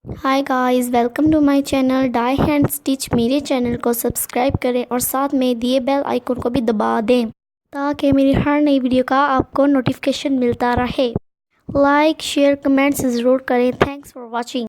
Hi guys, welcome to my channel dye hand stitch. मेरे channel को subscribe करें और साथ में दिए बेल आइकन को भी दबा दें ताकि मेरी हर नई वीडियो का आपको नोटिफिकेशन मिलता रहे। लाइक शेयर कमेंट्स ज़रूर करें। Thanks for watching.